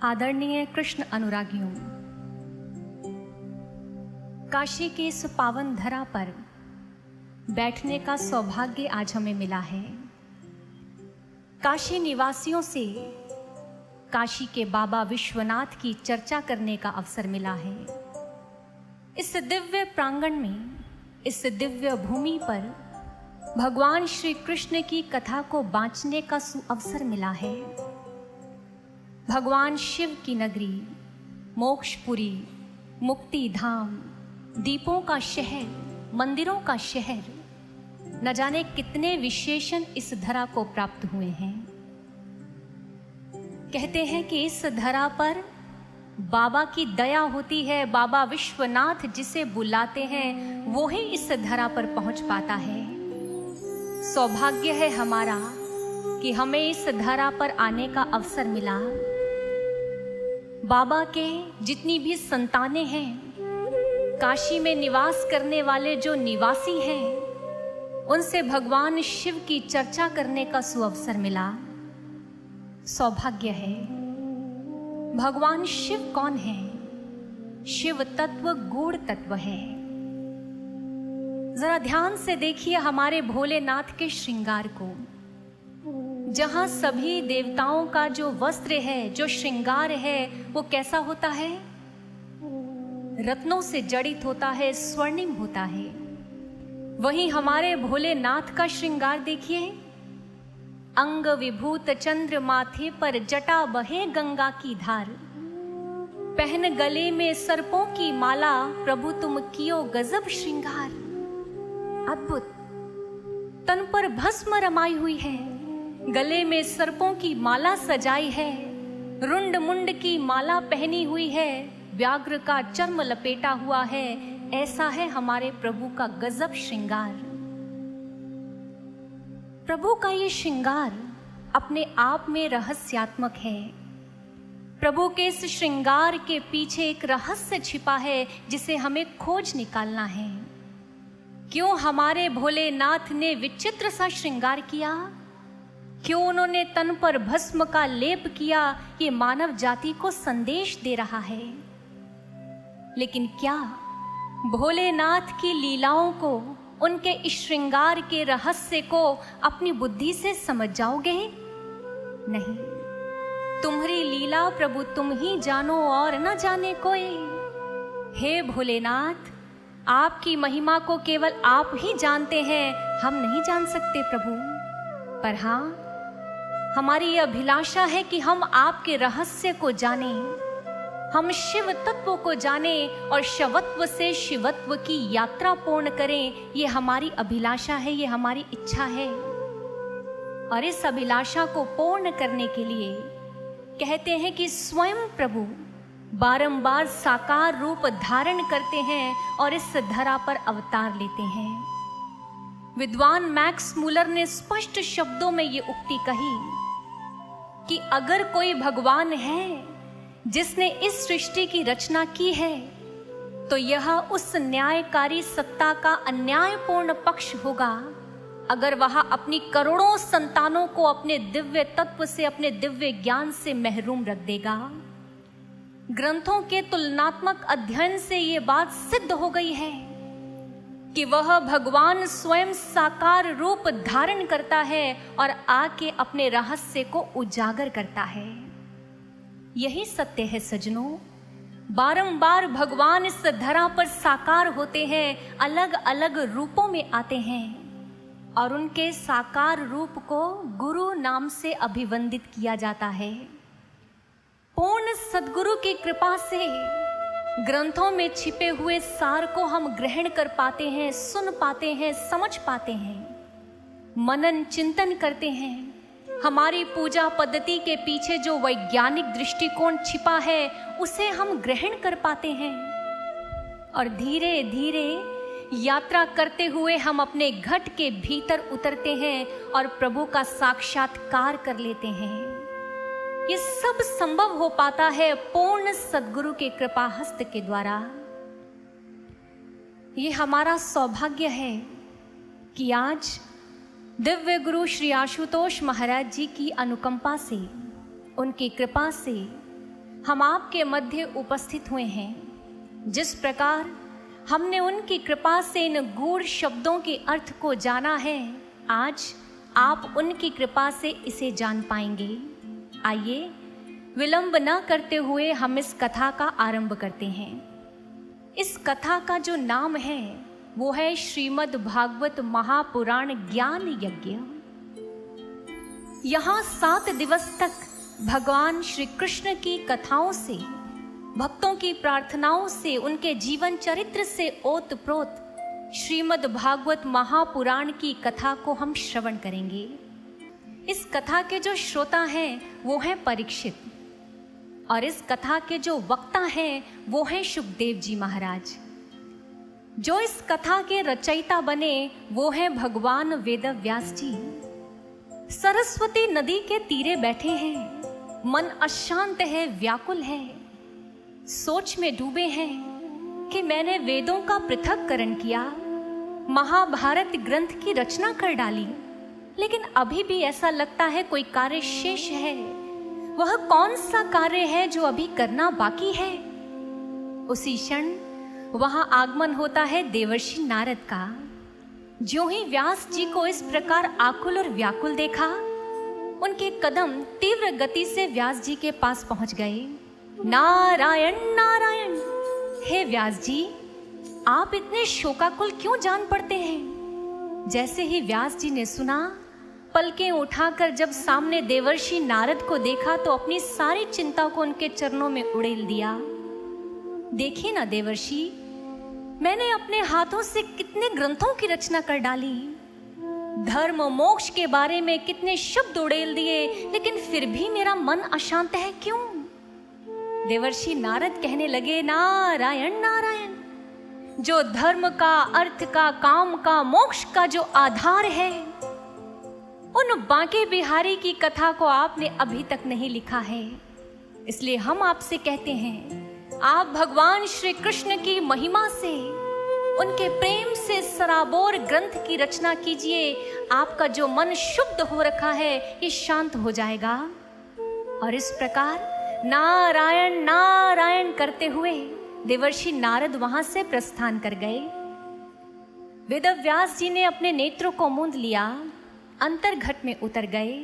आदरणीय कृष्ण अनुरागियों, काशी के इस पावन धरा पर बैठने का सौभाग्य आज हमें मिला है। काशी निवासियों से काशी के बाबा विश्वनाथ की चर्चा करने का अवसर मिला है। इस दिव्य प्रांगण में, इस दिव्य भूमि पर भगवान श्री कृष्ण की कथा को बांचने का सुअवसर मिला है। भगवान शिव की नगरी, मोक्षपुरी, मुक्ति धाम, दीपों का शहर, मंदिरों का शहर, न जाने कितने विशेषण इस धरा को प्राप्त हुए हैं। कहते हैं कि इस धरा पर बाबा की दया होती है। बाबा विश्वनाथ जिसे बुलाते हैं वो ही इस धरा पर पहुंच पाता है। सौभाग्य है हमारा कि हमें इस धरा पर आने का अवसर मिला। बाबा के जितनी भी संतानें हैं, काशी में निवास करने वाले जो निवासी हैं, उनसे भगवान शिव की चर्चा करने का सुअवसर मिला। सौभाग्य है। भगवान शिव कौन है? शिव तत्व गूढ़ तत्व है। जरा ध्यान से देखिए हमारे भोलेनाथ के श्रृंगार को। जहां सभी देवताओं का जो वस्त्र है, जो श्रृंगार है, वो कैसा होता है? रत्नों से जड़ित होता है, स्वर्णिम होता है। वहीं हमारे भोलेनाथ का श्रृंगार देखिए। अंग विभूत चंद्र, माथे पर जटा, बहे गंगा की धार, पहन गले में सर्पों की माला, प्रभु तुम कियो गजब श्रृंगार। अद्भुत। तन पर भस्म रमाई हुई है, गले में सर्पों की माला सजाई है, रुंड मुंड की माला पहनी हुई है, व्याघ्र का चर्म लपेटा हुआ है। ऐसा है हमारे प्रभु का गजब श्रृंगार। प्रभु का ये श्रृंगार अपने आप में रहस्यात्मक है। प्रभु के इस श्रृंगार के पीछे एक रहस्य छिपा है जिसे हमें खोज निकालना है। क्यों हमारे भोलेनाथ ने विचित्र सा श्रृंगार किया? क्यों उन्होंने तन पर भस्म का लेप किया? ये मानव जाति को संदेश दे रहा है। लेकिन क्या भोलेनाथ की लीलाओं को, उनके इस श्रृंगार के रहस्य को अपनी बुद्धि से समझ जाओगे? नहीं। तुम्हारी लीला प्रभु तुम ही जानो और न जाने कोई। हे भोलेनाथ, आपकी महिमा को केवल आप ही जानते हैं, हम नहीं जान सकते प्रभु। पर हाँ, हमारी अभिलाषा है कि हम आपके रहस्य को जानें, हम शिव तत्व को जानें और शवत्व से शिवत्व की यात्रा पूर्ण करें। ये हमारी अभिलाषा है, ये हमारी इच्छा है। और इस अभिलाषा को पूर्ण करने के लिए कहते हैं कि स्वयं प्रभु बारंबार साकार रूप धारण करते हैं और इस धरा पर अवतार लेते हैं। विद्वान मैक्स मूलर ने स्पष्ट शब्दों में ये उक्ति कही कि अगर कोई भगवान है जिसने इस सृष्टि की रचना की है, तो यह उस न्यायकारी सत्ता का अन्यायपूर्ण पक्ष होगा अगर वह अपनी करोड़ों संतानों को अपने दिव्य तत्व से, अपने दिव्य ज्ञान से महरूम रख देगा। ग्रंथों के तुलनात्मक अध्ययन से ये बात सिद्ध हो गई है कि वह भगवान स्वयं साकार रूप धारण करता है और आके अपने रहस्य को उजागर करता है। यही सत्य है सज्जनों। बारंबार भगवान इस धरा पर साकार होते हैं, अलग अलग रूपों में आते हैं और उनके साकार रूप को गुरु नाम से अभिवंदित किया जाता है। पूर्ण सद्गुरु की कृपा से ग्रंथों में छिपे हुए सार को हम ग्रहण कर पाते हैं, सुन पाते हैं, समझ पाते हैं, मनन चिंतन करते हैं। हमारी पूजा पद्धति के पीछे जो वैज्ञानिक दृष्टिकोण छिपा है उसे हम ग्रहण कर पाते हैं और धीरे धीरे यात्रा करते हुए हम अपने घट के भीतर उतरते हैं और प्रभु का साक्षात्कार कर लेते हैं। ये सब संभव हो पाता है पूर्ण सद्गुरु के कृपा हस्त के द्वारा। ये हमारा सौभाग्य है कि आज दिव्य गुरु श्री आशुतोष महाराज जी की अनुकंपा से, उनकी कृपा से हम आपके मध्य उपस्थित हुए हैं। जिस प्रकार हमने उनकी कृपा से इन गूढ़ शब्दों के अर्थ को जाना है, आज आप उनकी कृपा से इसे जान पाएंगे। आइए विलंब न करते हुए हम इस कथा का आरंभ करते हैं। इस कथा का जो नाम है वो है श्रीमद् भागवत महापुराण ज्ञान यज्ञ। यहाँ 7 दिवस तक भगवान श्री कृष्ण की कथाओं से, भक्तों की प्रार्थनाओं से, उनके जीवन चरित्र से ओतप्रोत श्रीमद् भागवत महापुराण की कथा को हम श्रवण करेंगे। इस कथा के जो श्रोता हैं वो हैं परीक्षित, और इस कथा के जो वक्ता हैं वो हैं सुखदेव जी महाराज। जो इस कथा के रचयिता बने वो हैं भगवान वेद व्यास जी। सरस्वती नदी के तीरे बैठे हैं, मन अशांत है, व्याकुल है, सोच में डूबे हैं कि मैंने वेदों का पृथक्करण किया, महाभारत ग्रंथ की रचना कर डाली, लेकिन अभी भी ऐसा लगता है कोई कार्य शेष है। वह कौन सा कार्य है जो अभी करना बाकी है? उसी क्षण वहां आगमन होता है देवर्षि नारद का। ज्यों ही व्यास जी को इस प्रकार आकुल और व्याकुल देखा, उनके कदम तीव्र गति से व्यास जी के पास पहुंच गए। नारायण नारायण, हे व्यास जी, आप इतने शोकाकुल क्यों जान पड़ते हैं? जैसे ही व्यास जी ने सुना, पलकें उठाकर जब सामने देवर्षि नारद को देखा तो अपनी सारी चिंता को उनके चरणों में उड़ेल दिया। देखिए ना देवर्षि, मैंने अपने हाथों से कितने ग्रंथों की रचना कर डाली, धर्म मोक्ष के बारे में कितने शब्द उड़ेल दिए, लेकिन फिर भी मेरा मन अशांत है, क्यों? देवर्षि नारद कहने लगे, नारायण नारायण, जो धर्म का, अर्थ का, काम का, मोक्ष का जो आधार है, उन बांके बिहारी की कथा को आपने अभी तक नहीं लिखा है। इसलिए हम आपसे कहते हैं, आप भगवान श्री कृष्ण की महिमा से, उनके प्रेम से सराबोर ग्रंथ की रचना कीजिए। आपका जो मन शुद्ध हो रखा है ये शांत हो जाएगा। और इस प्रकार नारायण नारायण करते हुए देवर्षि नारद वहां से प्रस्थान कर गए। वेदव्यास जी ने अपने नेत्रों को मूंद लिया, अंतर्घट में उतर गए,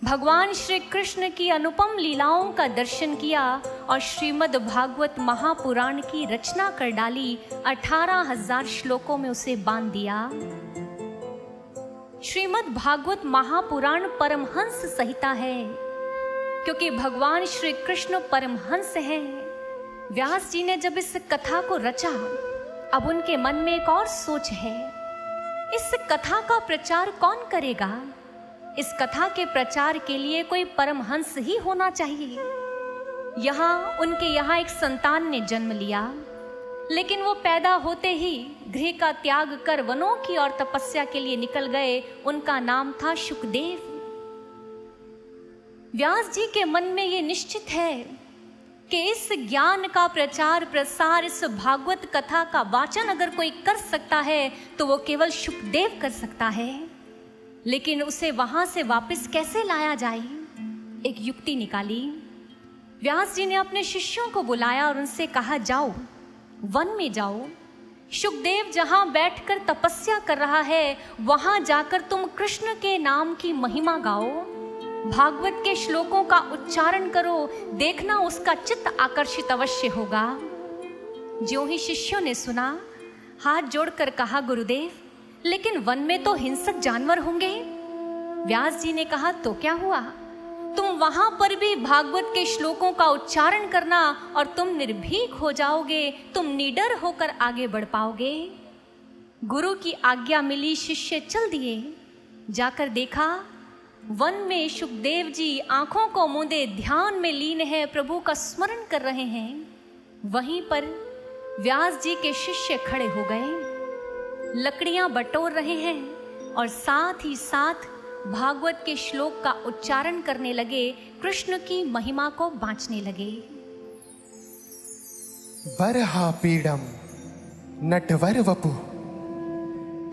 भगवान श्री कृष्ण की अनुपम लीलाओं का दर्शन किया और श्रीमद् भागवत महापुराण की रचना कर डाली। 18,000 श्लोकों में उसे बांध दिया। श्रीमद् भागवत महापुराण परमहंस संहिता है, क्योंकि भगवान श्री कृष्ण परमहंस हैं। व्यास जी ने जब इस कथा को रचा, अब उनके मन में एक और सोच है, इस कथा का प्रचार कौन करेगा? इस कथा के प्रचार के लिए कोई परमहंस ही होना चाहिए। उनके यहाँ एक संतान ने जन्म लिया, लेकिन वो पैदा होते ही गृह का त्याग कर वनों की और तपस्या के लिए निकल गए। उनका नाम था सुखदेव। व्यास जी के मन में ये निश्चित है कि इस ज्ञान का प्रचार प्रसार, इस भागवत कथा का वाचन अगर कोई कर सकता है तो वो केवल सुखदेव कर सकता है। लेकिन उसे वहां से वापस कैसे लाया जाए? एक युक्ति निकाली। व्यास जी ने अपने शिष्यों को बुलाया और उनसे कहा, जाओ वन में जाओ, सुखदेव जहां बैठकर तपस्या कर रहा है वहां जाकर तुम कृष्ण के नाम की महिमा गाओ, भागवत के श्लोकों का उच्चारण करो, देखना उसका चित्त आकर्षित अवश्य होगा। ज्यों ही शिष्यों ने सुना, हाथ जोड़कर कहा, गुरुदेव, लेकिन वन में तो हिंसक जानवर होंगे। व्यास जी ने कहा, तो क्या हुआ, तुम वहां पर भी भागवत के श्लोकों का उच्चारण करना और तुम निर्भीक हो जाओगे, तुम निडर होकर आगे बढ़ पाओगे। गुरु की आज्ञा मिली, शिष्य चल दिए। जाकर देखा, वन में सुखदेव जी आंखों को मूंदे ध्यान में लीन है, प्रभु का स्मरण कर रहे हैं। वहीं पर व्यास जी के शिष्य खड़े हो गए, लकड़ियां बटोर रहे हैं और साथ ही साथ भागवत के श्लोक का उच्चारण करने लगे, कृष्ण की महिमा को बांचने लगे। बरहा पीडम नटवर वपु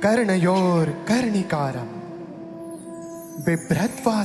कर्णयोर कर्णिकारम बिभ्रत्वा